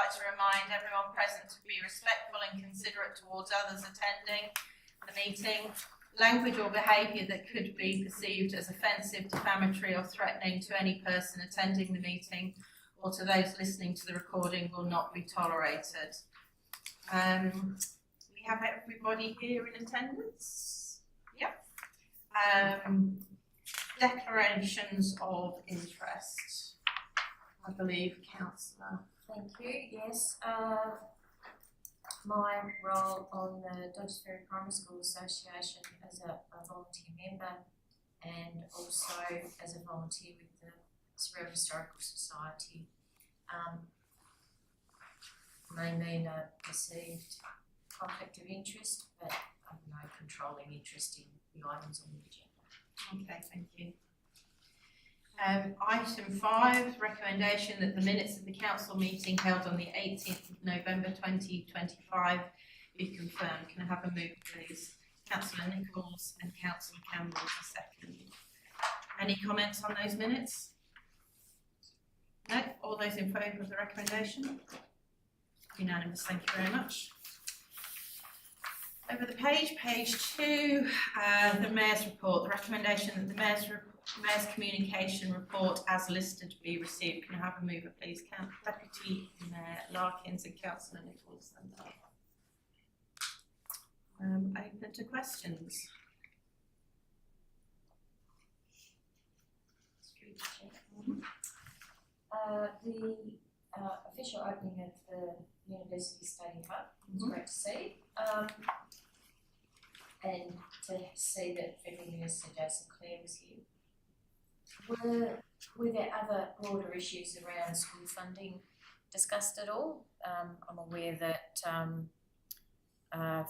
like to remind everyone present to be respectful and considerate towards others attending the meeting. Language or behaviour that could be perceived as offensive, defamatory or threatening to any person attending the meeting or to those listening to the recording will not be tolerated. We have everybody here in attendance. Yep. Declarations of interest. I believe, Councillor. Thank you. Yes. My role on the Dodges Ferry Primary School Association as a volunteer member, and also as a volunteer with the Sorell Historical Society, may mean a perceived conflict of interest, but I have no controlling interest in the items on the agenda. Okay, thank you. Item 5, recommendation that the minutes of the council meeting held on the 18th of November 2025 be confirmed. Can I have a move, please? Councillor Nichols and Councillor Campbell a second. Any comments on those minutes? No? All those in favour of the recommendation? Unanimous, thank you very much. Over the page 2, the Mayor's report. The recommendation that the Mayor's communication report as listed be received. Can I have a mover, please? Deputy Mayor Larkins and Councillor Nichols. Open to questions. The official opening of the University Study Hub was great to see, and to see that Federal Minister Jason Clare was here. Were there other broader issues around school funding discussed at all? I'm aware that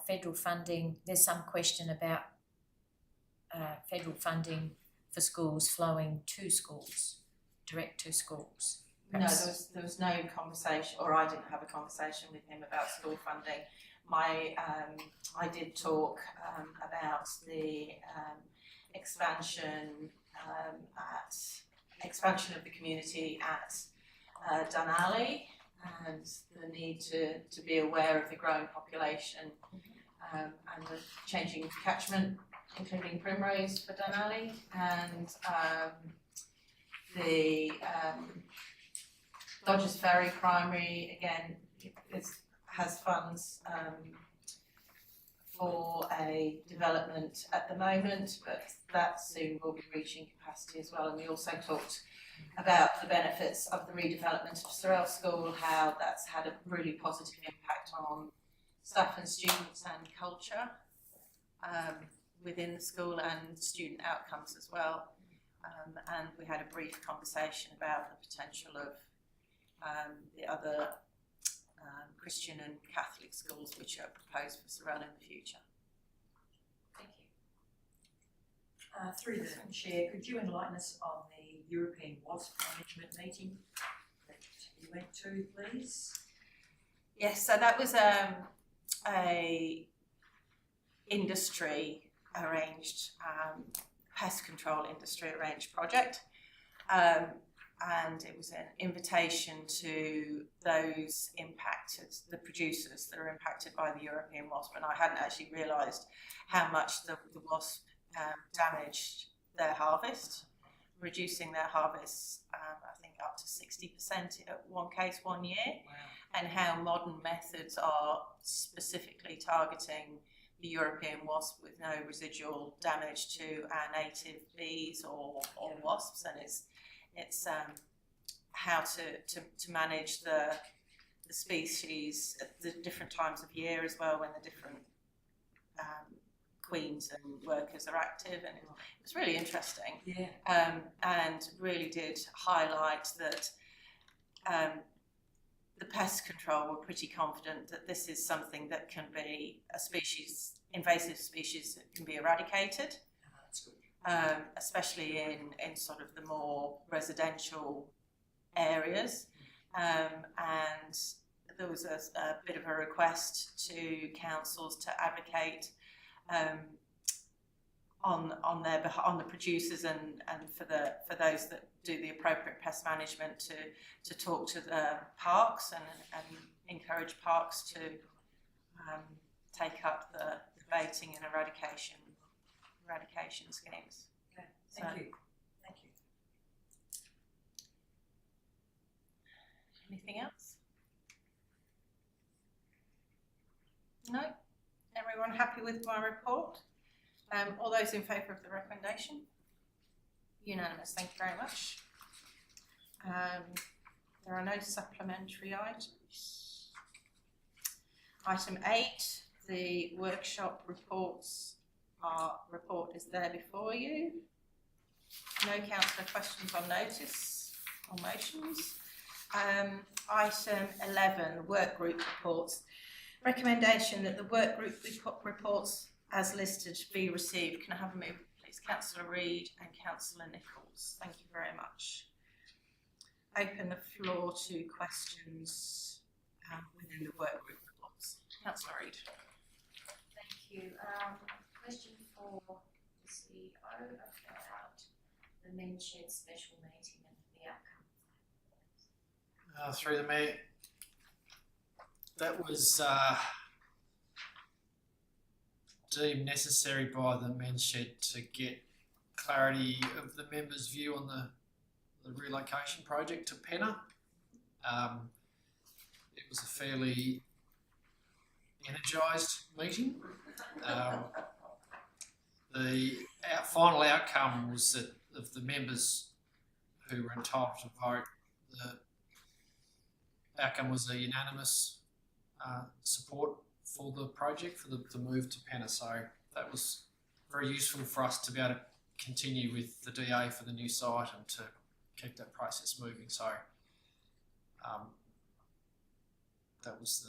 federal funding, there's some question about federal funding for schools flowing to schools, direct to schools. Perhaps. No, there was no conversation, or I didn't have a conversation with him about school funding. I did talk about the expansion of the community at Dunalley, and the need to be aware of the growing population and the changing catchment, including Primrose for Dunalley, and the Dodges Ferry Primary again has funds for a development at the moment, but that soon will be reaching capacity as well. And we also talked about the benefits of the redevelopment of Sorell School, how that's had a really positive impact on staff and students and culture within the school and student outcomes as well. And we had a brief conversation about the potential of the other Christian and Catholic schools which are proposed for Sorell in the future. Thank you. Through the Chair, could you enlighten us on the European WASP management meeting that you went to, please? Yes, so that was a industry arranged, pest control industry arranged project. And it was an invitation to those impacted, the producers that are impacted by the European wasp. And I hadn't actually realised how much the wasp damaged their harvest, reducing their harvest, I think up to 60% in one case 1 year. Wow. And how modern methods are specifically targeting the European wasp with no residual damage to our native bees or wasps. And it's how to manage the species at the different times of year as well, when the different queens and workers are active, and it was really interesting. Yeah. And really did highlight that the pest control were pretty confident that this is something that can be a species, invasive species that can be eradicated. That's good. Especially in sort of the more residential areas, and there was a bit of a request to councils to advocate on the producers and for those that do the appropriate pest management to talk to the parks and encourage parks to take up the baiting and eradication schemes. Okay, thank you. Anything else? No? Everyone happy with my report? All those in favour of the recommendation? Unanimous, thank you very much. There are no supplementary items. Item 8, the workshop report is there before you. No councillor questions on notice or motions. Item 11, work group reports. Recommendation that the work group reports as listed be received. Can I have a move, please? Councillor Reid and Councillor Nichols. Thank you very much. Open the floor to questions within the work group reports. Councillor Reid. Thank you. Question for the CEO about the Men's Shed special meeting and the outcome. Through the Mayor, that was deemed necessary by the Men's Shed to get clarity of the members' view on the relocation project to Penna. It was a fairly energised meeting. The final outcome was that of the members who were entitled to vote, the outcome was a unanimous support for the project, for the move to Penna. So that was very useful for us to be able to continue with the DA for the new site and to keep that process moving. So that was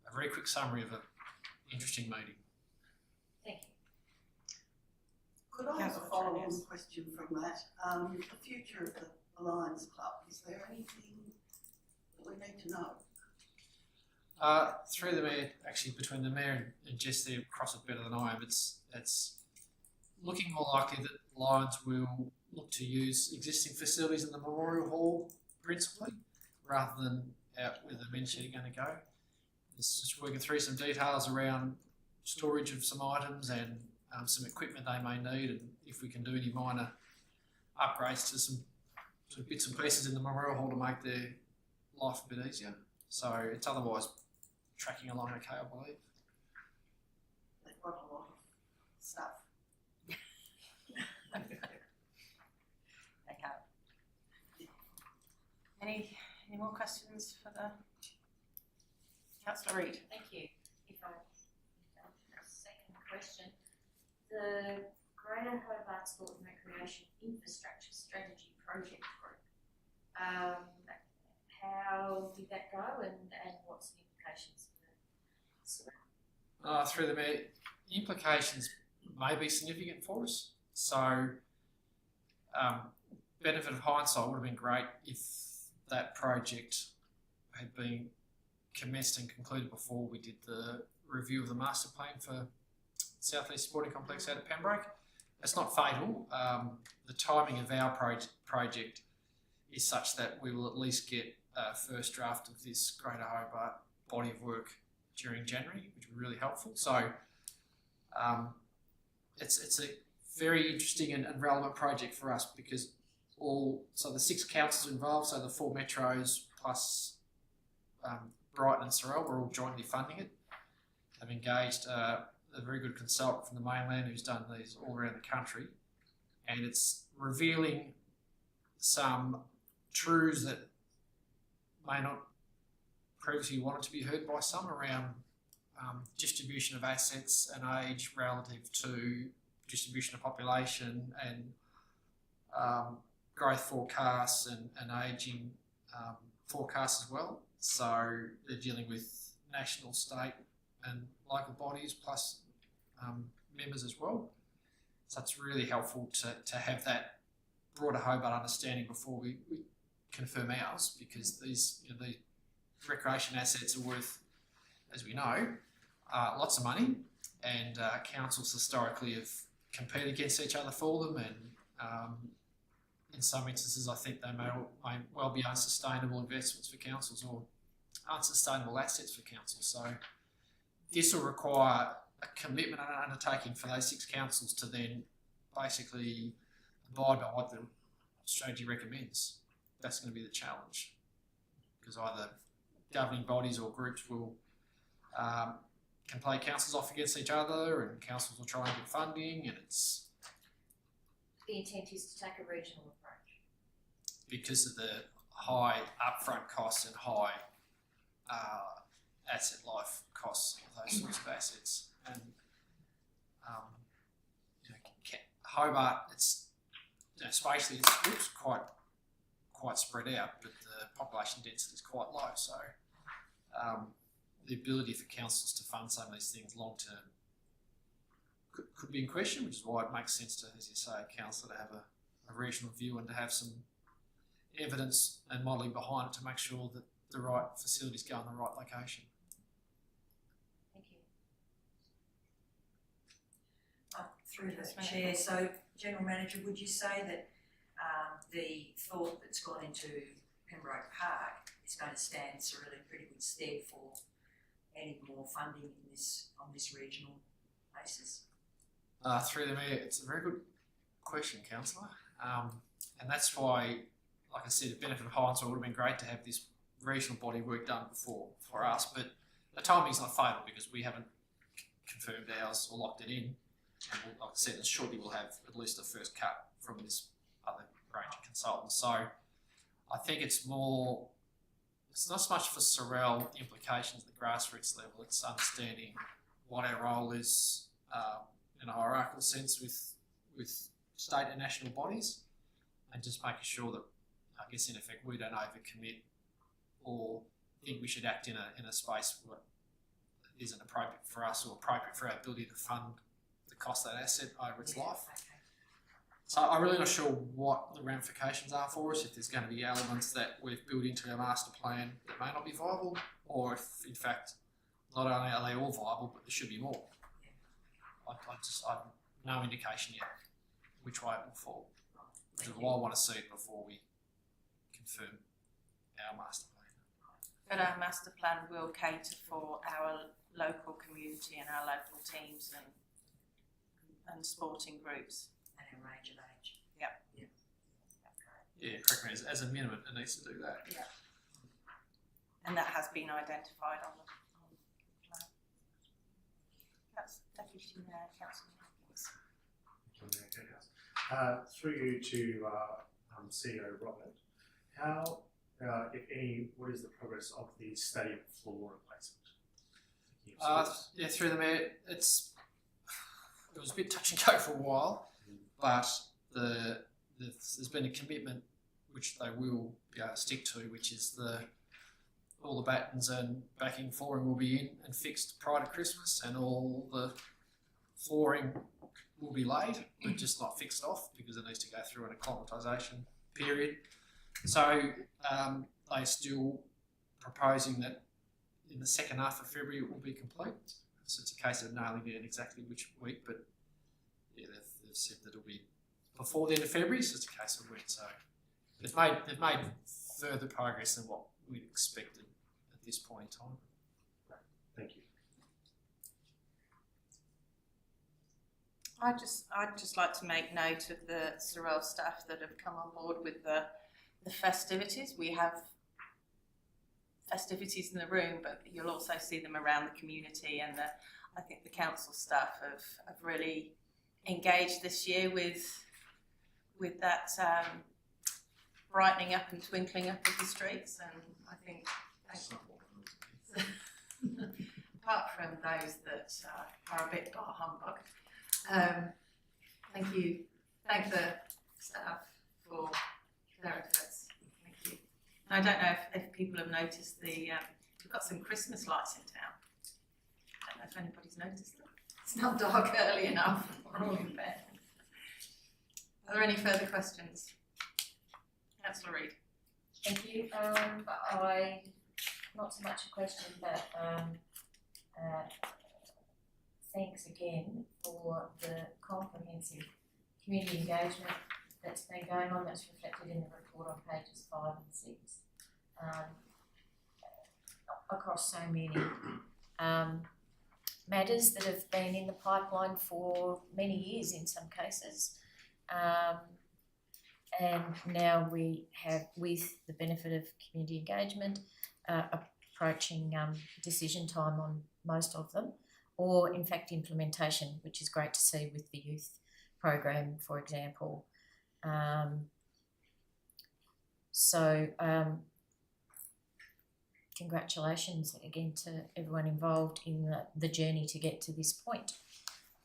a very quick summary of an interesting meeting. Thank you. Could I have a follow-on question from that? The future of the Lions Club, is there anything that we need to know? Through the Mayor, actually between the Mayor and Jess there across it better than I am, it's looking more likely that Lions will look to use existing facilities in the Memorial Hall principally, rather than out where the Men's Shed are going to go. It's just working through some details around storage of some items and some equipment they may need, and if we can do any minor upgrades to some sort of bits and pieces in the Memorial Hall to make their life a bit easier. So it's otherwise tracking along okay, I believe. They've got a lot of stuff. Okay. Any more questions for the Councillor Reid? Thank you. If I a second question, the Greater Hobart Sport and Recreation Infrastructure Strategy Project Group. How did that go, and what's the implications for Sorell? Through the Mayor, implications may be significant for us. So, benefit of hindsight would have been great if that project had been commenced and concluded before we did the review of the master plan for South East Sporting Complex out of Pembroke. It's not fatal. The timing of our project is such that we will at least get a first draft of this Greater Hobart body of work during January, which would be really helpful. So it's a very interesting and relevant project for us because so the 6 councils involved, so the 4 metros plus Brighton and Sorell, we're all jointly funding it. Have engaged a very good consultant from the mainland who's done these all around the country, and it's revealing some truths that may not previously wanted to be heard by some around distribution of assets and age relative to distribution of population and growth forecasts and ageing forecasts as well. So they're dealing with national, state and local bodies plus members as well. So it's really helpful to have that broader Hobart understanding before we confirm ours, because these the recreation assets are worth, as we know, lots of money, and councils historically have compete against each other for them, and in some instances I think they may well be unsustainable investments for councils or unsustainable assets for councils. So this will require a commitment and an undertaking for those 6 councils to then basically abide by what the strategy recommends. That's going to be the challenge, because either governing bodies or groups will can play councils off against each other, and councils will try and get funding, and it's The intent is to take a regional approach. because of the high upfront costs and high asset life costs of those sorts of assets. And Hobart, it's spatially it's quite spread out, but the population density is quite low. So the ability for councils to fund some of these things long term could be in question, which is why it makes sense to, as you say, a council to have a regional view and to have some evidence and modelling behind it to make sure that the right facilities go in the right location. Thank you. Through the chair, so General Manager, would you say that the thought that's gone into Pembroke Park is going to stand Sorell in pretty good stead for any more funding in on this regional basis? Through the mayor, it's a very good question, Councillor, and that's why, like I said, the benefit of hindsight would have been great to have this regional body work done before for us, but the timing's not fatal because we haven't confirmed ours or locked it in. And like I said, shortly we'll have at least a first cut from this other range of consultants. So I think it's not so much for Sorell implications at the grassroots level, it's understanding what our role is in a hierarchical sense with state and national bodies, and just making sure that, I guess in effect, we don't overcommit or think we should act in a space that isn't appropriate for us or appropriate for our ability to fund the cost of that asset over its life. Okay. So I'm really not sure what the ramifications are for us, if there's going to be elements that we've built into our master plan that may not be viable, or if in fact not only are they all viable but there should be more. I have no indication yet which way it will fall, which is why I want to see it before we confirm our master plan. But our master plan will cater for our local community and our local teams and sporting groups. And a range of age. Yeah, correct me, as a minimum it needs to do that. Yeah. And that has been identified on the plan. That's Deputy Mayor, Councillor Hopkins. Through you to CEO Robert, how, if any, what is the progress of the stadium floor replacement? Yeah, through the mayor, it was a bit touch and go for a while, but there's been a commitment which they will be able to stick to, which is all the battens and backing flooring will be in and fixed prior to Christmas, and all the flooring will be laid, but just not fixed off because it needs to go through an acclimatisation period. So they're still proposing that in the second half of February it will be complete. So it's a case of nailing down exactly which week, but yeah, they've said that it'll be before the end of February, so it's a case of when. So they've made further progress than what we'd expected at this point in time. Thank you. I'd just like to make note of the Sorell staff that have come on board with the festivities. We have festivities in the room, but you'll also see them around the community, and I think the council staff have really engaged this year with that brightening up and twinkling up of the streets, and I think apart from those that are a bit bar humbug, thank the staff for their efforts. Thank you. I don't know if people have noticed we've got some Christmas lights in town. I don't know if anybody's noticed them. It's not dark early enough. We're all in bed. Are there any further questions? Councillor Reid. Thank you. Not so much a question, but thanks again for the comprehensive community engagement that's been going on, that's reflected in the report on pages 5 and 6, across so many matters that have been in the pipeline for many years in some cases. And now we have, with the benefit of community engagement, approaching decision time on most of them, or in fact implementation, which is great to see with the youth program, for example. Congratulations again to everyone involved in the journey to get to this point.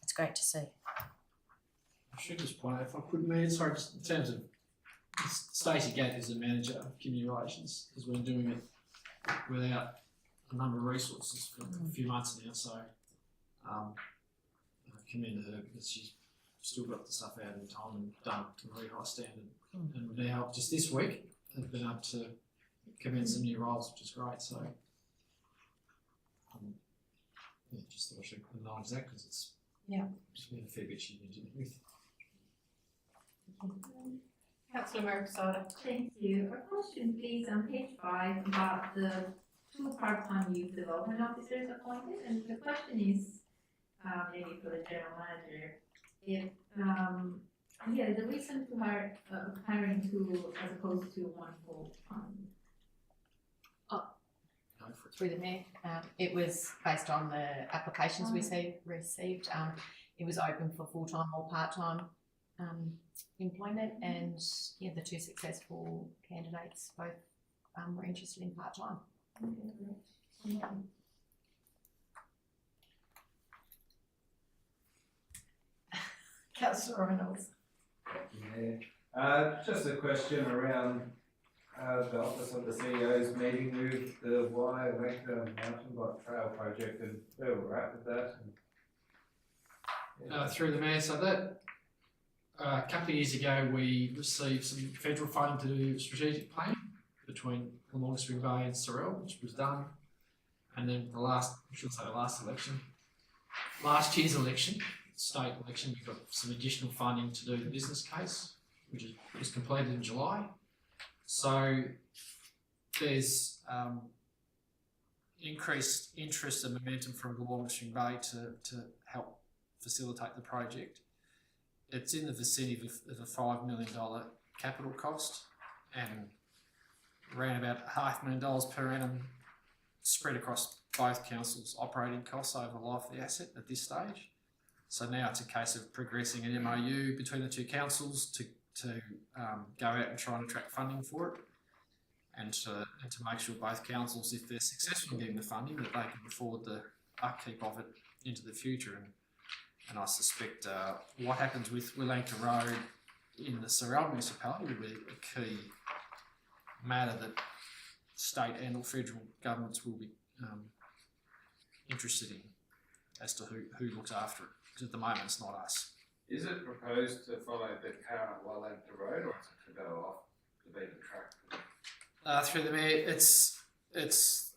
It's great to see. I should just point out, if I could, Mayor, sorry, just in terms of Stacey Gath is the manager of community relations, has been doing it without a number of resources for a few months now, so I commend her because she's still got the stuff out in time and done to a very high standard. And now, just this week, they've been able to commence some new roles, which is great. So, yeah, just thought I should acknowledge that because it's just been a fair bit she's been dealing with. Councillor Merrick-Sada. Thank you. A question please on page 5 about the 2 part-time youth development officers appointed, and the question is maybe for the general manager, if the reason to hiring 2 as opposed to 1 full-time. Through the Mayor, it was based on the applications we received. It was open for full-time or part-time employment, and the 2 successful candidates both were interested in part-time. Councillor Reynolds. Yeah. Just a question around the Office of the CEO's meeting with the Waiwanka Mountain Bike Trail project and where we're at with that. Through the Mayor, so that a couple of years ago we received some federal funding to do a strategic plan between Lamorne Spring Bay and Sorell, which was done. And then last year's election, state election, we got some additional funding to do the business case, which was completed in July. So there's increased interest and momentum from Lamorne Spring Bay to help facilitate the project. It's in the vicinity of a $5 million capital cost and around about $500,000 per annum spread across both councils' operating costs over the life of the asset at this stage. So now it's a case of progressing an MOU between the 2 councils to go out and try and attract funding for it, and to make sure both councils, if they're successful in getting the funding, that they can afford the upkeep of it into the future. And I suspect what happens with Willanka Road in the Sorell municipality will be a key matter that state and or federal governments will be interested in as to who looks after it, because at the moment it's not us. Is it proposed to follow the current Willanka Road, or is it to go off to be the track? Through the Mayor, it's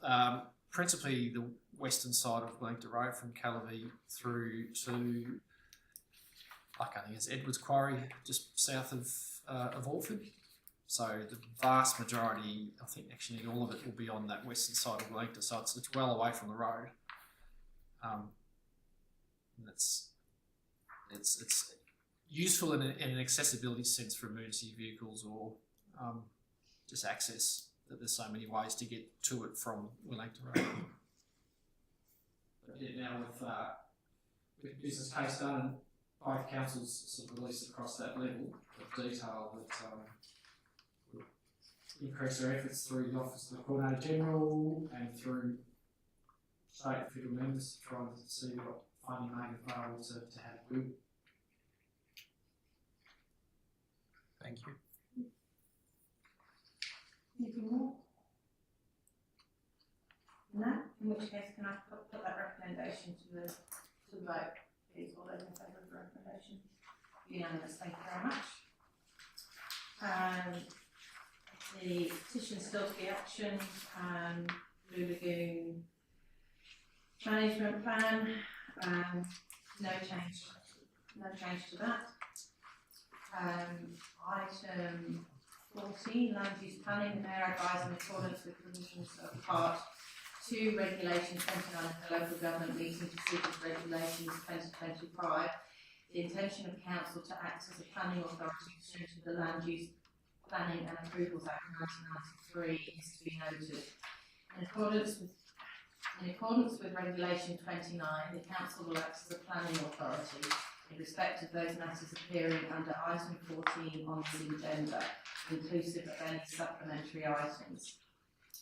principally the western side of Willanka Road from Callaby through to, I think it's Edwards Quarry, just south of Orford. So the vast majority, I think actually all of it will be on that western side of Willanka, so it's well away from the road. It's useful in an accessibility sense for emergency vehicles or just access, that there's so many ways to get to it from Willanka Road. But yeah, now with the business case done, and both councils sort of released across that level of detail that will increase their efforts through the Office of the Coordinator General and through state and federal members to try and see what funding may be available to have it good. Thank you. Anything more? No? In which case, can I put that recommendation to the vote, please? All those in favour of the recommendation? Unanimous, thank you very much. The petition still to be actioned, Blue Lagoon Management Plan, No change to that. Item 14, land use planning, the Mayor advised in accordance with provisions of Part 2, Regulation 29 of the Local Government Meeting Procedures Regulations 2025, the intention of Council to act as a planning authority pursuant to the Land Use Planning and Approvals Act 1993 is to be noted. In accordance with Regulation 29, the Council will act as a planning authority in respect of those matters appearing under item 14 on the agenda, inclusive of any supplementary items.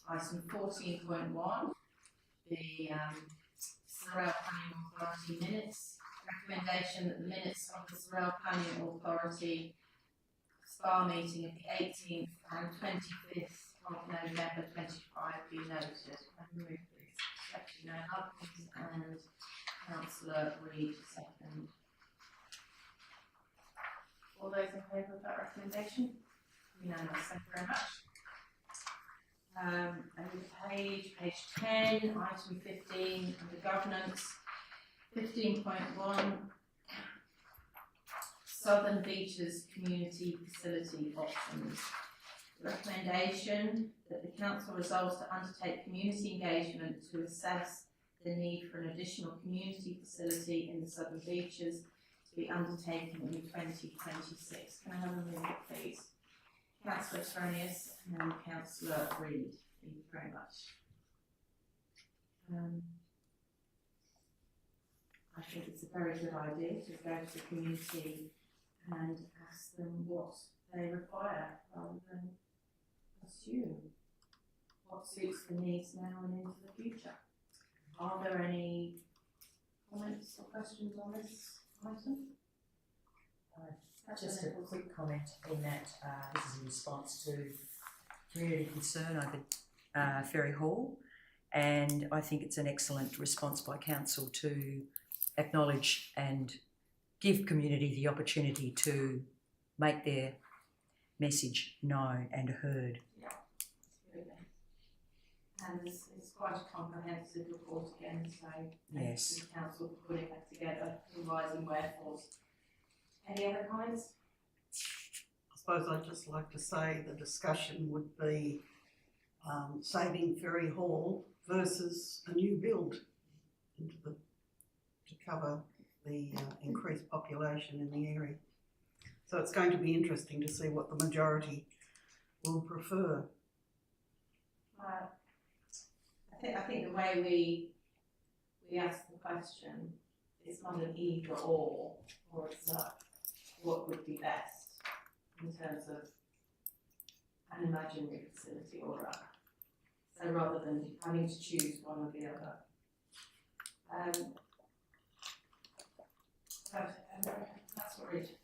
Item 14.1, the Sorell Planning Authority minutes. Recommendation that the minutes of the Sorell Planning Authority SPA meeting of the 18th and 25th of November 25 be noted. And move please. Secretary Hopkins and Councillor Reid second. All those in favour of that recommendation? Unanimous. Thank you very much. Over page 10, item 15 under governance. 15.1 Southern Beaches Community Facility Options. The recommendation that the Council resolves to undertake community engagement to assess the need for an additional community facility in the Southern Beaches to be undertaken in 2026. Can I have a move, please? Councillor Tronius and Councillor Reid. Thank you very much. I think it's a very good idea to go to the community and ask them what they require rather than assume what suits the needs now and into the future. Are there any comments or questions on this item? Just a quick comment in that this is in response to community concern over Ferry Hall, and I think it's an excellent response by Council to acknowledge and give community the opportunity to make their message known and heard. Yeah, absolutely. And it's quite a comprehensive report again, so thanks to the Council for putting that together, the whys and wherefores. Any other comments? I suppose I'd just like to say the discussion would be saving Ferry Hall versus a new build to cover the increased population in the area. So it's going to be interesting to see what the majority will prefer. I think the way we ask the question, it's not an either or it's not what would be best in terms of an imaginary facility or other. So rather than having to choose one or the other. That's what it.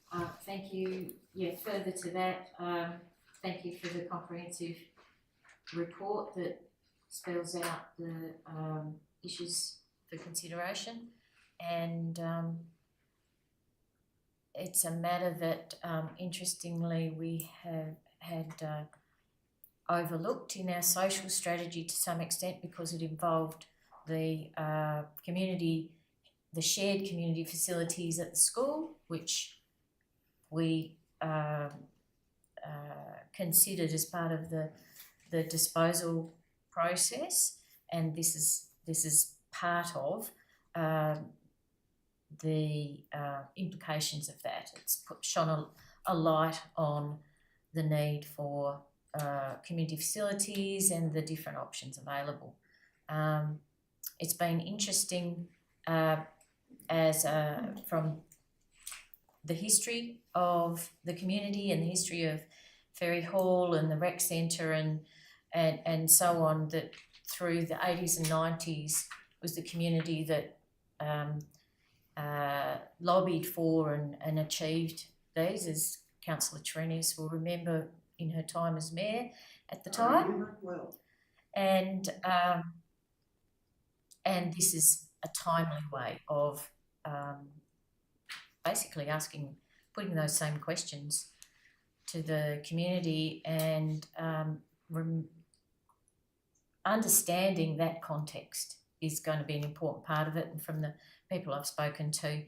Thank you. Yeah, further to that, thank you for the comprehensive report that spells out the issues for consideration, and it's a matter that interestingly we have had overlooked in our social strategy to some extent because it involved the community, the shared community facilities at the school, which we considered as part of the disposal process, and this is part of the implications of that. It's shone a light on the need for community facilities and the different options available. It's been interesting as from the history of the community and the history of Ferry Hall and the rec centre and so on, that through the 80s and 90s was the community that lobbied for and achieved these, as Councillor Trenius will remember in her time as mayor at the time. Well. And this is a timely way of basically putting those same questions to the community and understanding that context is going to be an important part of it, and from the people I've spoken to,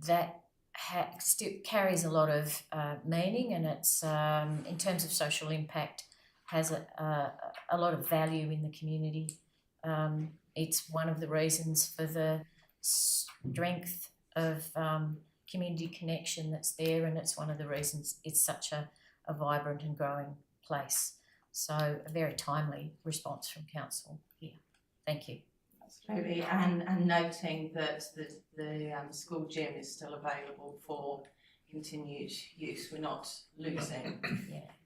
that still carries a lot of meaning, and it's in terms of social impact has a lot of value in the community. It's one of the reasons for the strength of community connection that's there, and it's one of the reasons it's such a vibrant and growing place. So a very timely response from council here. Thank you. Absolutely, and noting that the school gym is still available for continued use. We're not losing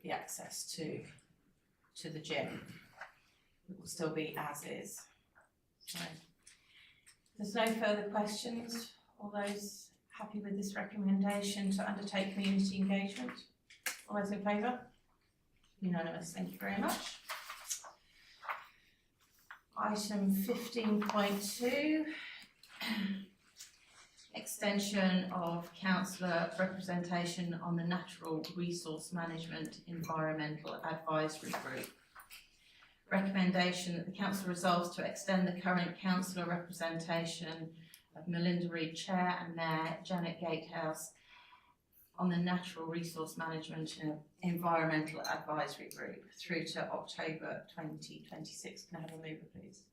the access to the gym. It will still be as is. So, there's no further questions. All those happy with this recommendation to undertake community engagement? All those in favour? Unanimous, thank you very much. Item 15.2, extension of councillor representation on the Natural Resource Management Environmental Advisory Group. Recommendation that the council resolves to extend the current councillor representation of Melinda Reid, Chair, and Mayor Janet Gatehouse on the Natural Resource Management and Environmental Advisory Group through to October 2026. Can I have a mover, please?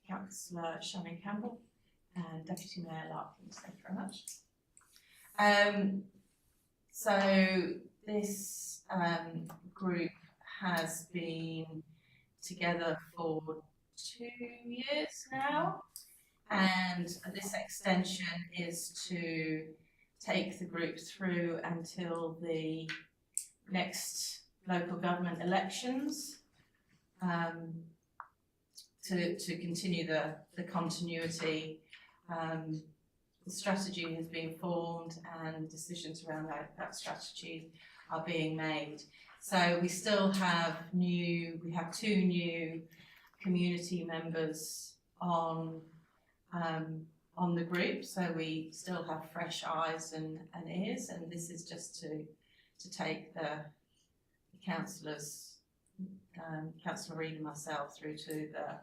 Councillor Shannon Campbell and Deputy Mayor Larkins. Thank you very much. So this group has been together for 2 years now, and this extension is to take the group through until the next local government elections, to continue the continuity. The strategy has been formed and decisions around that strategy are being made. So we still have we have 2 new community members on the group, so we still have fresh eyes and ears, and this is just to take the councillors, Councillor Reid and myself, through to the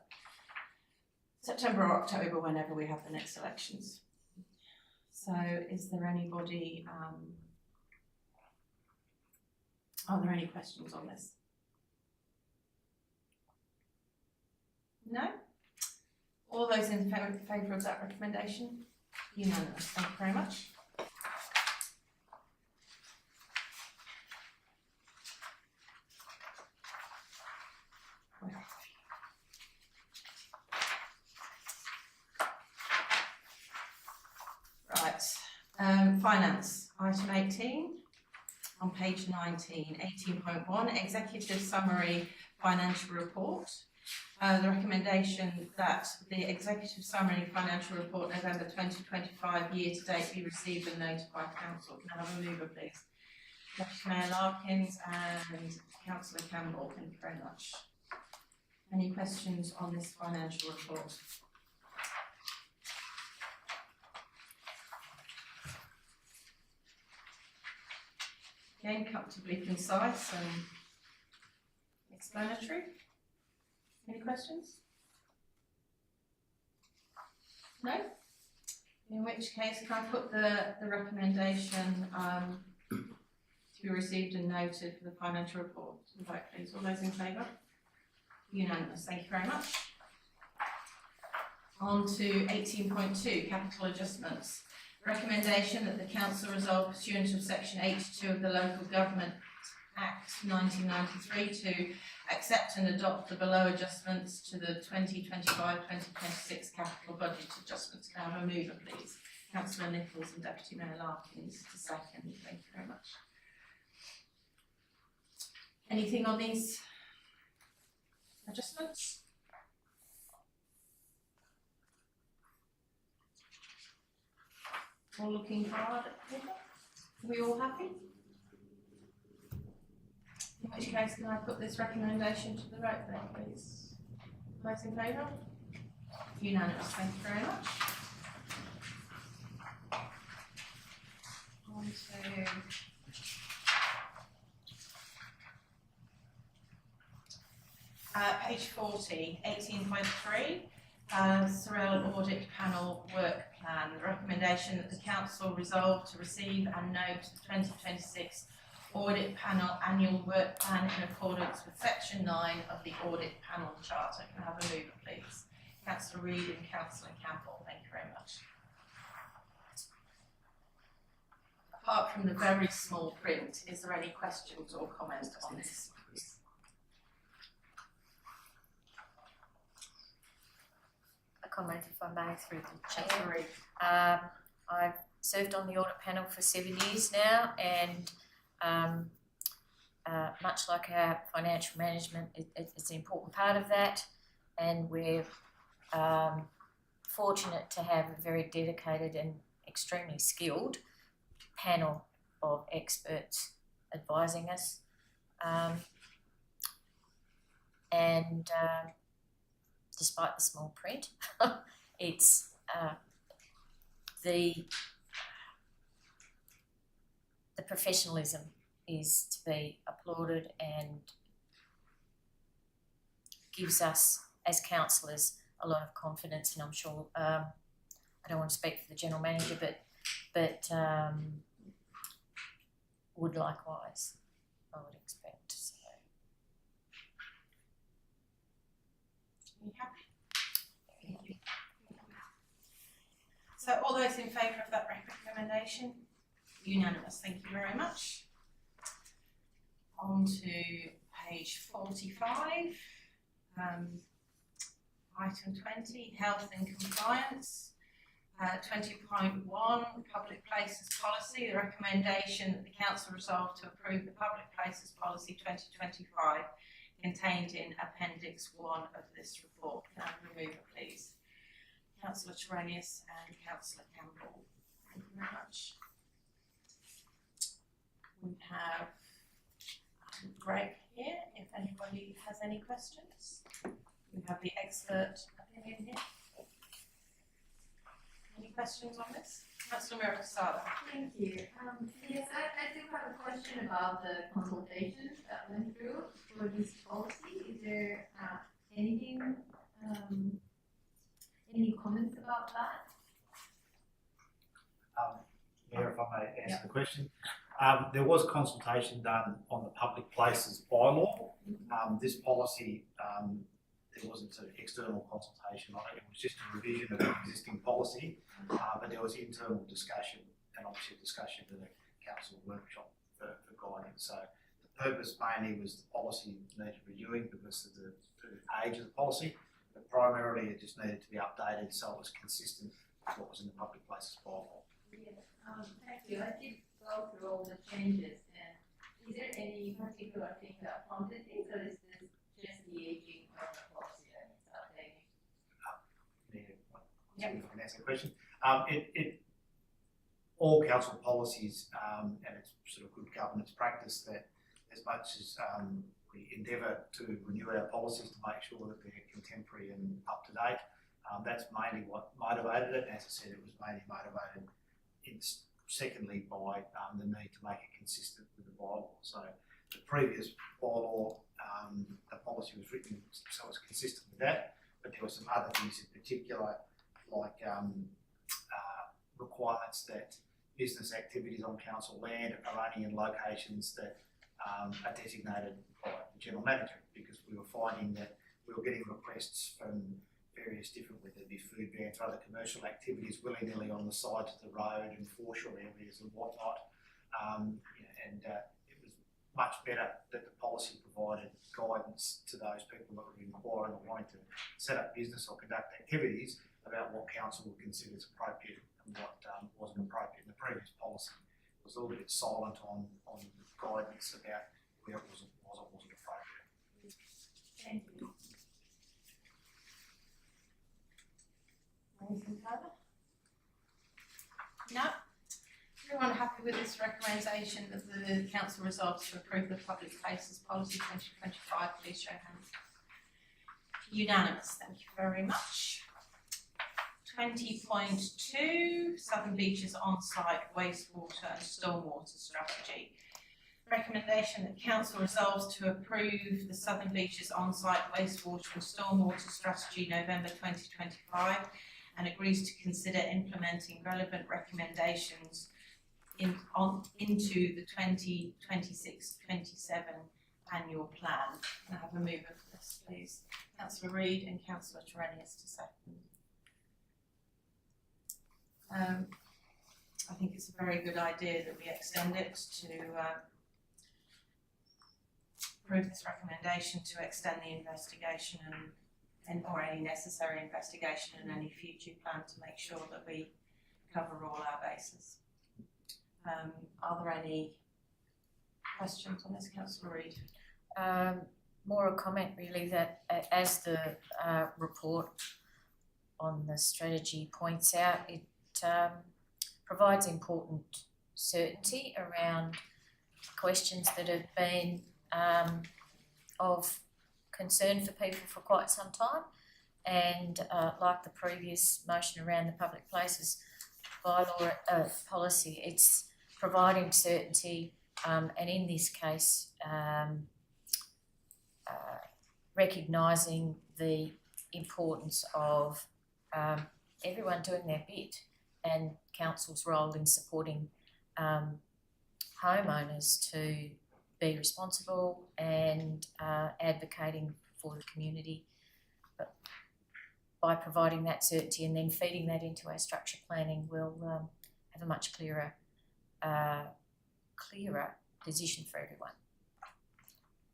September or October, whenever we have the next elections. So is there anybody, are there any questions on this? No? All those in favour of that recommendation? Unanimous. Thank you very much. Right. Finance, item 18 on page 19, 18.1, executive summary financial report. The recommendation that the executive summary financial report November 2025 year to date be received and notified council. Can I have a mover, please? Deputy Mayor Larkins and Councillor Campbell. Thank you very much. Any questions on this financial report? Again, comfortably concise and explanatory. Any questions? No? In which case, can I put the recommendation to be received and noted for the financial report to the vote, please? All those in favour? Unanimous. Thank you very much. On to 18.2, capital adjustments. Recommendation that the council resolve pursuant of section 82 of the Local Government Act 1993 to accept and adopt the below adjustments to the 2025-2026 capital budget adjustments. Can I have a mover, please? Councillor Nichols and Deputy Mayor Larkins to second. Thank you very much. Anything on these adjustments? All looking hard at paper? Are we all happy? In which case, can I put this recommendation to the vote then, please? Those in favour? Unanimous. Thank you very much. On to Page 40, 18.3, Sorell Audit Panel Work Plan. The recommendation that the Council resolve to receive and note the 2026 Audit Panel Annual Work Plan in accordance with Section 9 of the Audit Panel Charter. Can I have a mover, please? Councillor Reid and Councillor Campbell, thank you very much. Apart from the very small print, is there any questions or comments on this? A comment, if I may, through the chair. Councillor Reid. I've served on the audit panel for 7 years now, and much like our financial management, it's an important part of that, and we're fortunate to have a very dedicated and extremely skilled panel of experts advising us. Despite the small print, it's the professionalism is to be applauded and gives us as councillors a lot of confidence, and I'm sure I don't want to speak for the general manager, but would likewise, I would expect. So. Are you happy? Thank you. So all those in favour of that recommendation? Unanimous, thank you very much. On to page 45, item 20, health and compliance. 20.1, public places policy. The recommendation that the council resolve to approve the public places policy 2025 contained in appendix 1 of this report. Can I remove it, please? Councillor Terenius and Councillor Campbell. Thank you very much. We have Greg here, if anybody has any questions. We have the expert opinion here. Any questions on this? Councillor Mirakasada. Thank you. Yes, I do have a question about the consultation that went through for this policy. Is there anything, any comments about that? Mayor, if I may answer the question. There was consultation done on the public places bylaw. This policy, there wasn't an external consultation on it. It was just a revision of the existing policy, but there was internal discussion and obviously a discussion to the council workshop for guidance. So the purpose mainly was the policy needed reviewing because of the age of the policy, but primarily it just needed to be updated so it was consistent with what was in the public places bylaw. Yes, thank you. I did go through all the changes, and is there any particular thing that prompted this, or is this just the aging of the policy that needs updating? Yeah, if I can answer the question. All council policies, and it's sort of good governance practice that as much as we endeavour to renew our policies to make sure that they're contemporary and up to date, that's mainly what motivated it. As I said, it was mainly motivated secondly by the need to make it consistent with the bylaw. So the previous bylaw, the policy was written so it's consistent with that, but there were some other things in particular like requirements that business activities on council land are only in locations that are designated by the general manager, because we were finding that we were getting requests from various different, whether it be food vans or other commercial activities willy-nilly on the sides of the road and foreshore areas and whatnot. It was much better that the policy provided guidance to those people that were inquiring or wanting to set up business or conduct activities about what council would consider as appropriate and what wasn't appropriate. In the previous policy was a little bit silent on guidance about where it was or wasn't appropriate. Thank you. Anything further? No? Everyone happy with this recommendation that the council resolves to approve the public places policy 2025? Please show hands. Unanimous, thank you very much. 20.2, Southern Beaches on-site wastewater and stormwater strategy. recommendation that council resolves to approve the Southern Beaches on-site wastewater and stormwater strategy November 2025 and agrees to consider implementing relevant recommendations into the 2026-27 annual plan. Can I have a mover for this, please? Councillor Reid and Councillor Terenius to second. I think it's a very good idea that we extend it to approve this recommendation to extend the investigation and or any necessary investigation and any future plan to make sure that we cover all our bases. Are there any questions on this, Councillor Reid? More a comment really that as the report on the strategy points out, it provides important certainty around questions that have been of concern for people for quite some time, and like the previous motion around the public places bylaw policy, it's providing certainty and in this case recognising the importance of everyone doing their bit and council's role in supporting homeowners to be responsible and advocating for the community. But by providing that certainty and then feeding that into our structure planning, we'll have a much clearer position for everyone.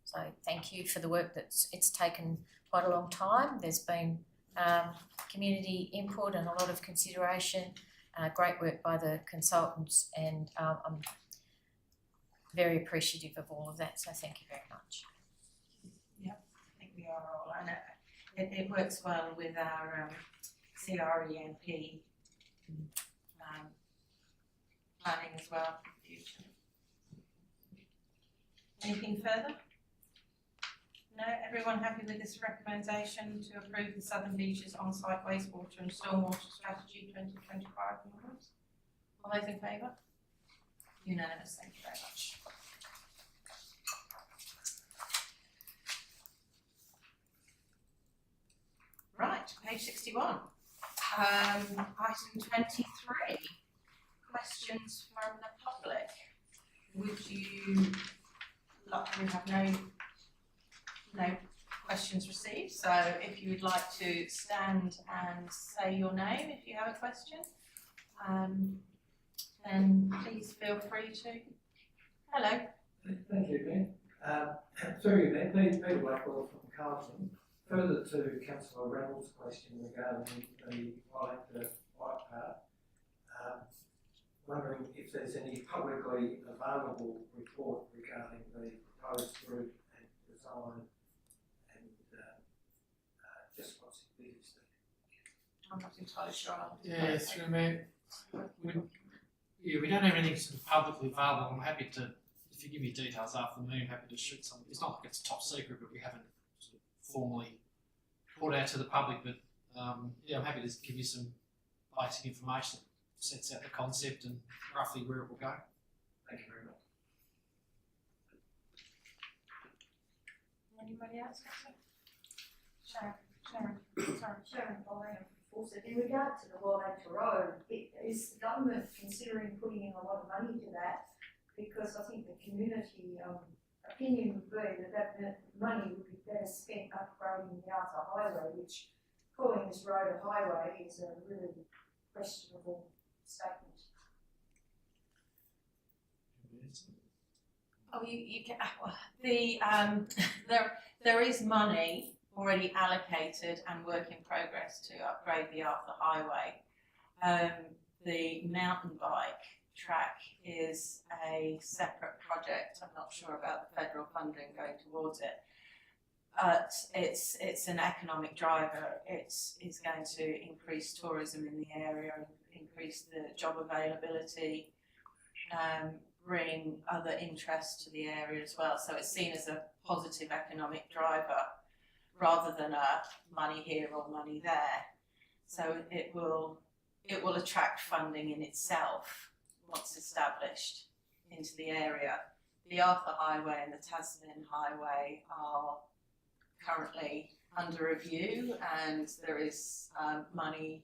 So thank you for the work it's taken quite a long time. There's been community input and a lot of consideration, great work by the consultants, and I'm very appreciative of all of that, so thank you very much. Yep, I think we are all, and it works well with our CREMP planning as well for the future. Anything further? No, everyone happy with this recommendation to approve the Southern Beaches on-site wastewater and stormwater strategy 2025 onwards? All those in favour? Unanimous, thank you very much. Right, page 61. Item 23, questions from the public. Would you like, we have no questions received, so if you would like to stand and say your name if you have a question, then please feel free to. Hello. Thank you, Ben. Through you, Ben, Peter Blackwell from Carlton. Further to Councillor Reynolds' question regarding the Wellington White Part, wondering if there's any publicly available report regarding the proposed route and design and just what's envisaged there. I'm not entirely sure. Yeah, through me. We don't have anything sort of publicly available. I'm happy to, if you give me details after the meeting, I'm happy to shoot something. It's not like it's top secret, but we haven't sort of formally put out to the public. But yeah, I'm happy to give you some basic information that sets out the concept and roughly where it will go. Thank you very much. Anybody else? Sharon, sorry. Sharon Foley, in regard to the Wellington Road, is the government considering putting in a lot of money to that? Because I think the community opinion would be that money would be better spent upgrading the outer highway, which calling this road a highway is a really questionable statement. Oh, you can. There is money already allocated and work in progress to upgrade the Arthur Highway. The mountain bike track is a separate project. I'm not sure about the federal funding going towards it, but it's an economic driver. It's going to increase tourism in the area, increase the job availability, bring other interest to the area as well. So it's seen as a positive economic driver rather than a money here or money there. So it will attract funding in itself once established into the area. the Arthur Highway and the Tasman Highway are currently under review, and there is money,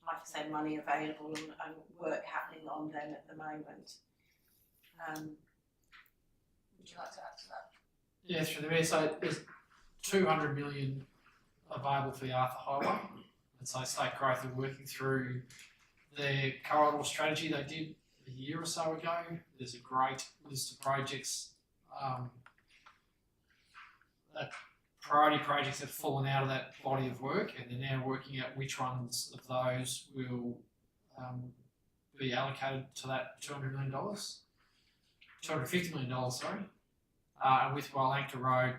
like I said, money available and work happening on them at the moment. Would you like to add to that? Yeah, through the mayor. So there's 200 million available for the Arthur Highway, and so State Growth are working through their corridor strategy they did a year or so ago. There's a great list of projects, that priority projects have fallen out of that body of work, and they're now working out which ones of those will be allocated to that $200 million, $250 million, sorry. And with Wailanka Road,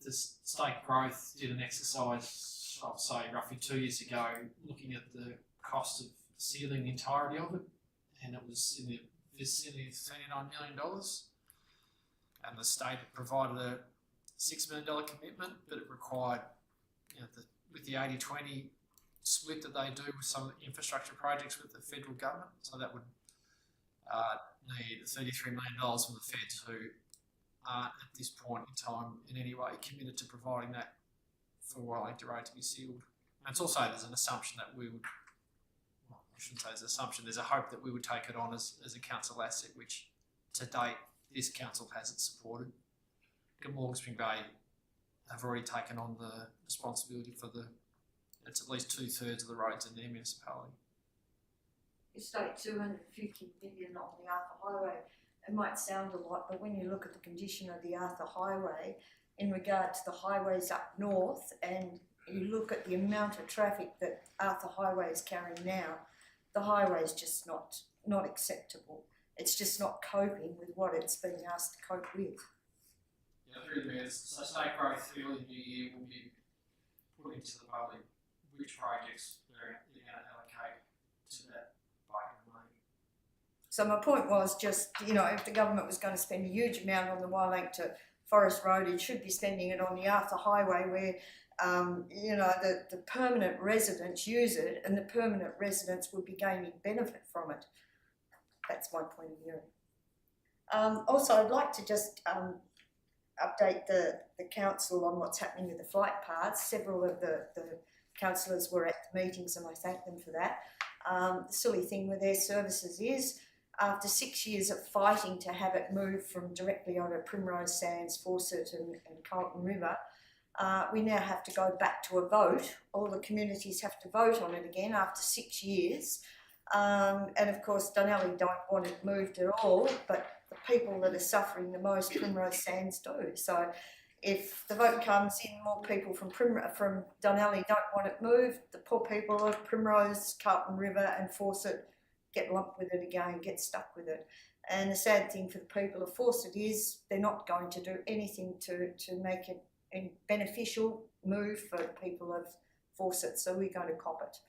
the State Growth did an exercise, I'll say roughly 2 years ago, looking at the cost of sealing the entirety of it, and it was in the vicinity of $39 million. And the state had provided a $6 million commitment, but it required, with the 80-20 split that they do with some infrastructure projects with the federal government, so that would need $33 million from the feds, who aren't at this point in time in any way committed to providing that for Wailanka Road to be sealed. And it's also, there's an assumption that we would, well, I shouldn't say there's an assumption, there's a hope that we would take it on as a council asset, which to date this council hasn't supported. Glamorgan Spring Bay have already taken on the responsibility for it's at least 2/3 of the roads in their municipality. You state 250 million on the Arthur Highway. It might sound a lot, but when you look at the condition of the Arthur Highway in regard to the highways up north, and you look at the amount of traffic that Arthur Highway is carrying now, the highway is just not acceptable. It's just not coping with what it's being asked to cope with. Yeah, through the mayors, so State Growth early in the year will be putting to the public which projects they're going to allocate to that bucket of money. So my point was just, if the government was going to spend a huge amount on the Wailanka to Forest Road, it should be spending it on the Arthur Highway where, the permanent residents use it and the permanent residents would be gaining benefit from it. That's my point of view. Also, I'd like to just update the council on what's happening with the flight paths. Several of the councillors were at the meetings and I thank them for that. The silly thing with their services is, after 6 years of fighting to have it moved from directly over Primrose Sands, Fawcett and Carlton River, we now have to go back to a vote. All the communities have to vote on it again after 6 years. And of course, Dunelly don't want it moved at all, but the people that are suffering the most, Primrose Sands do. So if the vote comes in, more people from Dunelly don't want it moved, the poor people of Primrose, Carlton River and Fawcett get lumped with it again, get stuck with it. And the sad thing for the people of Fawcett is they're not going to do anything to make it a beneficial move for the people of Fawcett, so we're going to cop it.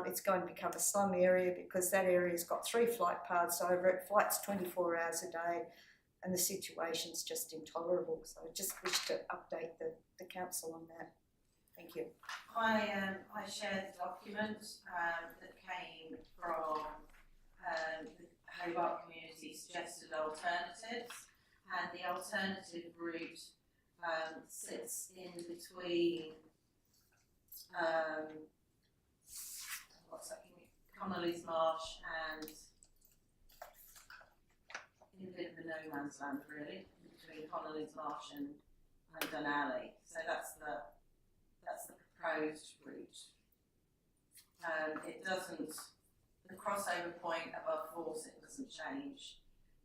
It's going to become a slum area because that area's got 3 flight paths over it, flights 24 hours a day, and the situation's just intolerable. So I just wish to update the council on that. Thank you. I shared the document that came from the Hobart community suggested alternatives, and the alternative route sits in between Connolly's Marsh and in a bit of a no man's land really, between Connolly's Marsh and Dunalley. So that's the proposed route. It doesn't, the crossover point above Fawcett doesn't change,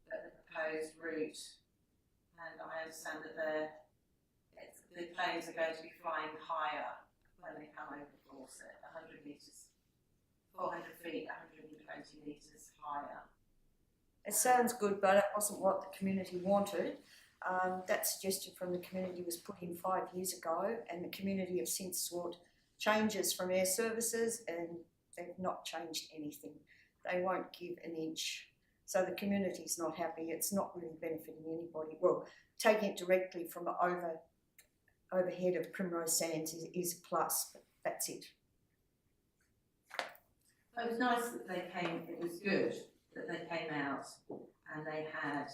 but the proposed route, and I understand that the planes are going to be flying higher when they come over Fawcett, 100 metres, 400 feet, 120 metres higher. It sounds good, but it wasn't what the community wanted. That suggestion from the community was put in 5 years ago, and the community have since sought changes from air services, and they've not changed anything. They won't give an inch. So the community's not happy. It's not really benefiting anybody. Well, taking it directly from the overhead of Primrose Sands is a plus, but that's it. It was nice that they came, it was good that they came out and they had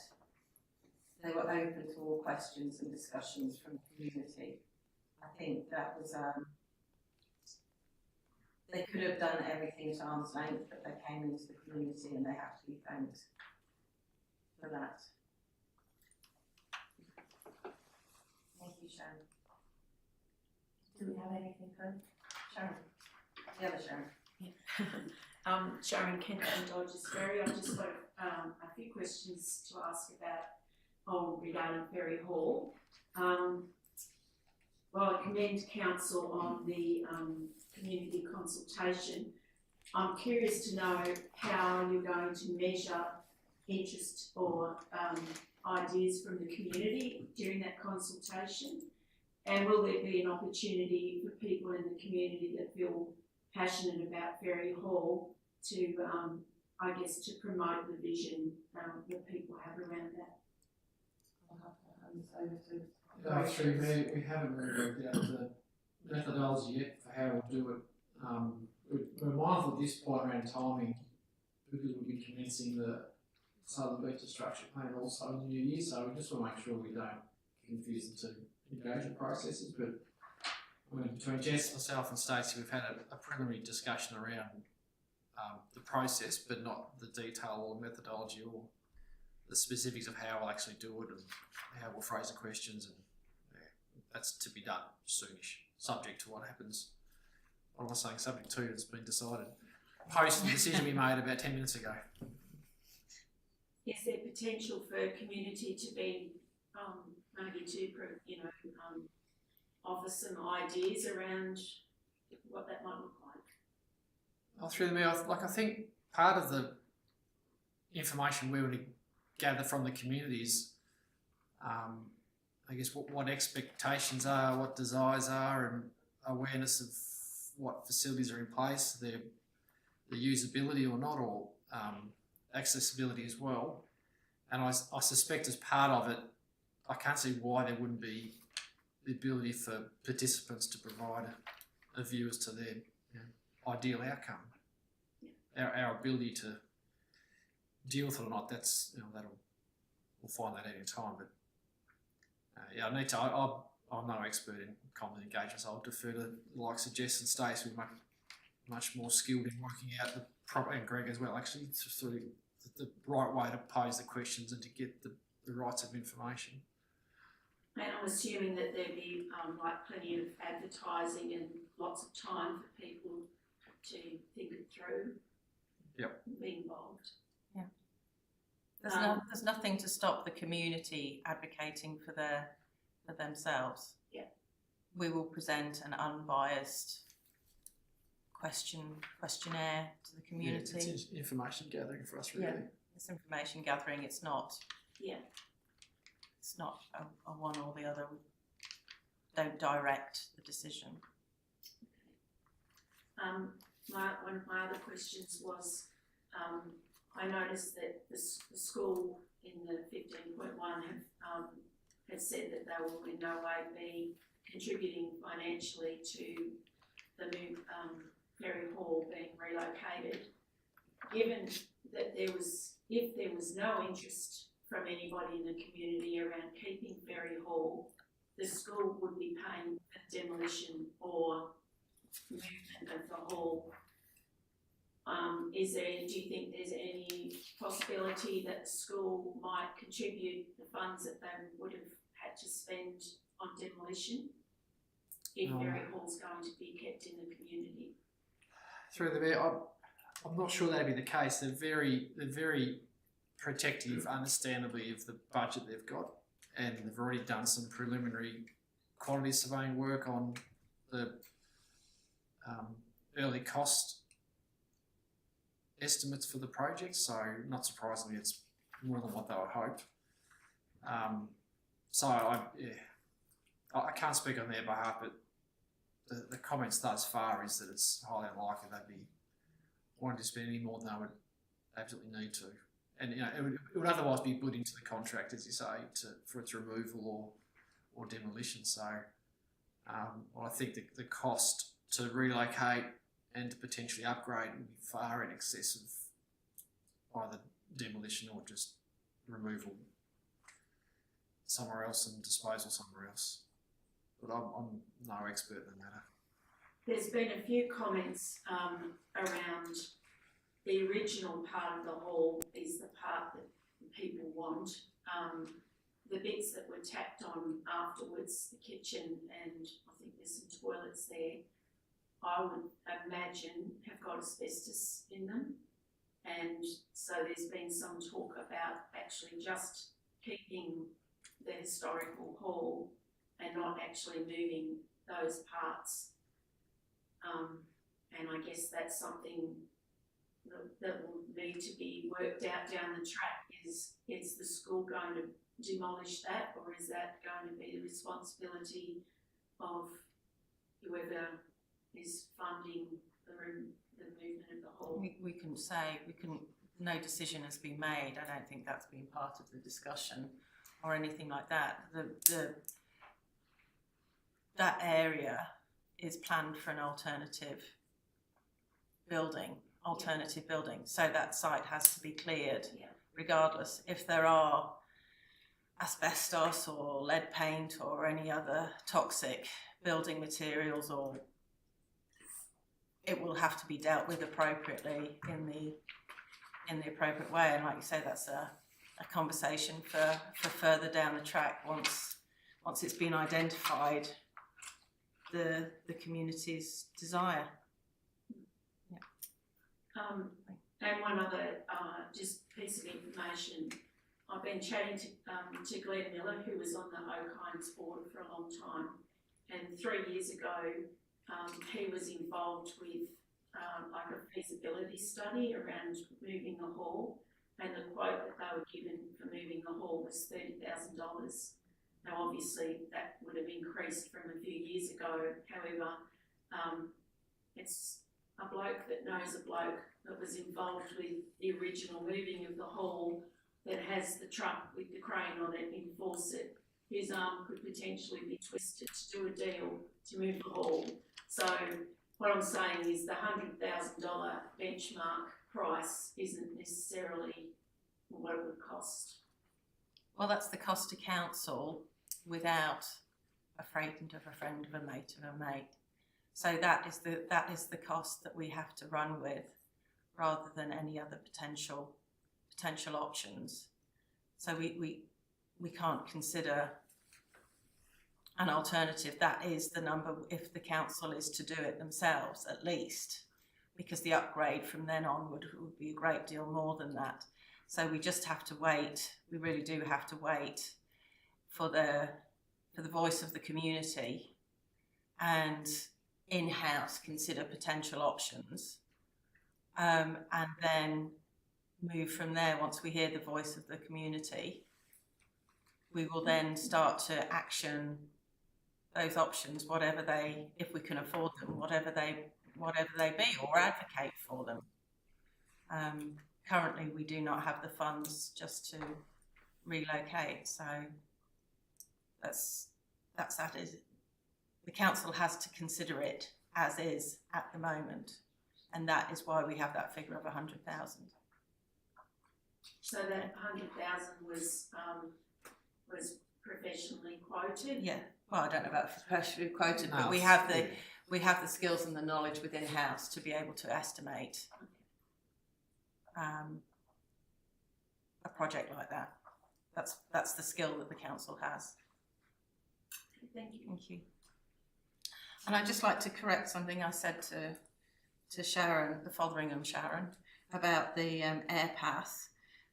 they were open to all questions and discussions from the community. I think that was, they could have done everything to arm's length, but they came into the community and they have to be thanked for that. Thank you, Sharon. Do we have anything further? Sharon. The other Sharon. Sharon Kent from Dodgers Ferry. I've just got a few questions to ask regarding Ferry Hall. Well, I commend council on the community consultation. I'm curious to know how you're going to measure interest or ideas from the community during that consultation, and will there be an opportunity for people in the community that feel passionate about Ferry Hall to, I guess, to promote the vision that people have around that? I'll have to hand this over to. Through me, we haven't really worked out the methodology yet for how we'll do it. We're mindful at this point around timing because we'll be commencing the Southern Beach Structure Plan also in the new year, so we just want to make sure we don't confuse the two engagement processes. But I mean, between Jess, myself and Stacey, we've had a preliminary discussion around the process, but not the detail or methodology or the specifics of how we'll actually do it and how we'll phrase the questions, and that's to be done soonish, subject to what happens. What am I saying? Subject to it's been decided. Post the decision we made about 10 minutes ago. Is there potential for community to be maybe to offer some ideas around what that might look like? Through the mail, I think part of the information we would gather from the communities, I guess what expectations are, what desires are, and awareness of what facilities are in place, their usability or not, or accessibility as well. And I suspect as part of it, I can't see why there wouldn't be the ability for participants to provide a view as to their ideal outcome. Our ability to deal with it or not, that's we'll find that out in time. But I'm no expert in common engagement, so I'll defer to the likes of Jess and Stace, who are much more skilled in working out the proper, and Greg as well, actually, through the right way to pose the questions and to get the rights of information. And I'm assuming that there'd be plenty of advertising and lots of time for people to think it through. Yep. Be involved. Yeah. There's nothing to stop the community advocating for themselves. Yeah. We will present an unbiased questionnaire to the community. Yeah, it's information gathering for us, really. Yeah, it's information gathering. It's not. Yeah. It's not a one or the other. We don't direct the decision. One of my other questions was, I noticed that the school in the 15.1 have said that they will in no way be contributing financially to the new Ferry Hall being relocated. Given that if there was no interest from anybody in the community around keeping Ferry Hall, the school would be paying for demolition or movement of the hall. Do you think there's any possibility that the school might contribute the funds that they would have had to spend on demolition if Ferry Hall's going to be kept in the community? Through the mayor, I'm not sure that'd be the case. They're very protective, understandably, of the budget they've got, and they've already done some preliminary quantity surveying work on the early cost estimates for the project, so not surprisingly it's more than what they would hope. I can't speak on their behalf, but the comments thus far is that it's highly unlikely they'd be wanting to spend any more than they would absolutely need to. And it would otherwise be put into the contract, as you say, for its removal or demolition. So I think the cost to relocate and to potentially upgrade would be far in excess of either demolition or just removal. somewhere else and disposal somewhere else. But I'm no expert in the matter. There's been a few comments around the original part of the hall is the part that people want. The bits that were tacked on afterwards, the kitchen and I think there's some toilets there, I would imagine have got asbestos in them. And so there's been some talk about actually just keeping the historical hall and not actually moving those parts. And I guess that's something that will need to be worked out down the track. Is the school going to demolish that, or is that going to be the responsibility of whoever is funding the movement of the hall? We can say, no decision has been made. I don't think that's been part of the discussion or anything like that. That area is planned for an alternative building, so that site has to be cleared regardless. If there are asbestos or lead paint or any other toxic building materials, or it will have to be dealt with appropriately in the appropriate way. And like you say, that's a conversation for further down the track once it's been identified the community's desire. And one other just piece of information. I've been chatting to Glenn Miller, who was on the O'Kine's board for a long time, and 3 years ago he was involved with like a feasibility study around moving the hall, and the quote that they were given for moving the hall was $30,000. Now obviously that would have increased from a few years ago, however it's a bloke that knows a bloke that was involved with the original moving of the hall, that has the truck with the crane on it in Fawcett, whose arm could potentially be twisted to do a deal to move the hall. So what I'm saying is the $100,000 benchmark price isn't necessarily what it would cost. Well, that's the cost to council without a friend of a friend of a mate of a mate. So that is the cost that we have to run with, rather than any other potential options. So we can't consider an alternative. That is the number if the council is to do it themselves, at least, because the upgrade from then on would be a great deal more than that. So we just have to wait. We really do have to wait for the voice of the community, and in-house consider potential options, and then move from there. Once we hear the voice of the community, we will then start to action those options, whatever they, if we can afford them, whatever they be, or advocate for them. Currently we do not have the funds just to relocate, so that's that is. The council has to consider it as is at the moment, and that is why we have that figure of 100,000. So that 100,000 was professionally quoted. Yeah. Well, I don't know about professionally quoted, but we have the skills and the knowledge within house to be able to estimate a project like that. That's the skill that the council has. Thank you. Thank you. And I'd just like to correct something I said to Sharon, the Fotheringham Sharon, about the air path.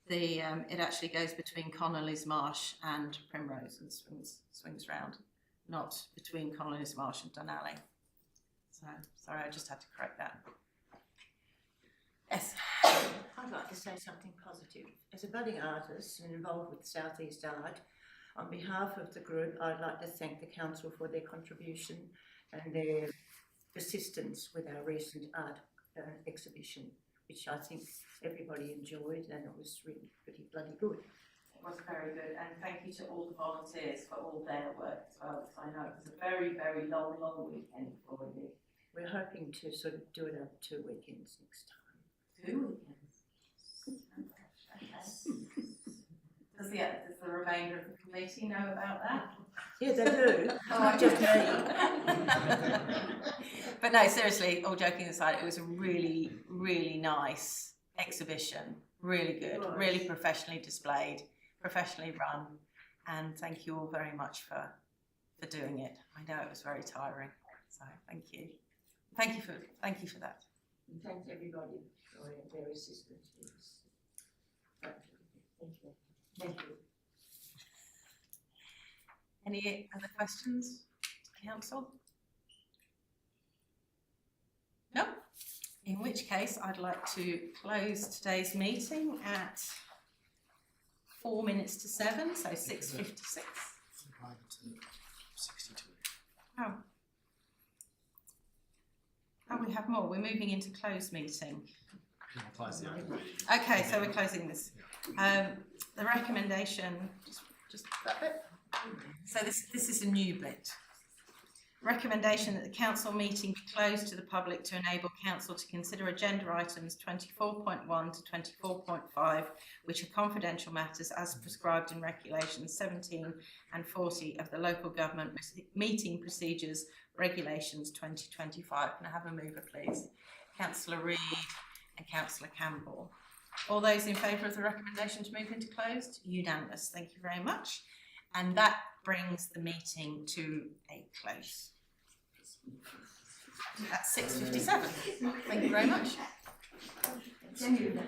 It actually goes between Connolly's Marsh and Primrose and swings round, not between Connolly's Marsh and Dunalley. So sorry, I just had to correct that. Yes. I'd like to say something positive. As a budding artist and involved with South East Art, on behalf of the group, I'd like to thank the council for their contribution and their assistance with our recent art exhibition, which I think everybody enjoyed, and it was really pretty bloody good. It was very good, and thank you to all the volunteers for all their work as well, because I know it was a very, very long weekend for you. We're hoping to sort of do it over 2 weekends next time. 2 weekends? Okay. Does the remainder of the committee know about that. Yeah, they do. Oh, Not just me. But no, seriously, all joking aside, it was a really, really nice exhibition. Really good, really professionally displayed, professionally run, and thank you all very much for doing it. I know it was very tiring, so thank you. Thank you for that. And thanks everybody for their assistance. Thank you. Thank you. Any other questions, council? No? In which case, I'd like to close today's meeting at 4 minutes to 7, so 6:56. Oh. Oh, we have more. We're moving into closed meeting. Okay, so we're closing this. The recommendation, just that bit. So this is a new bit. Recommendation that the council meeting be closed to the public to enable council to consider agenda items 24.1 to 24.5, which are confidential matters as prescribed in regulations 17 and 40 of the Local Government Meeting Procedures Regulations 2025. Can I have a mover, please? Councillor Reid and Councillor Campbell. All those in favour of the recommendation to move into closed? Unanimous. Thank you very much. And that brings the meeting to a close. At 6:57. Thank you very much. Thank you.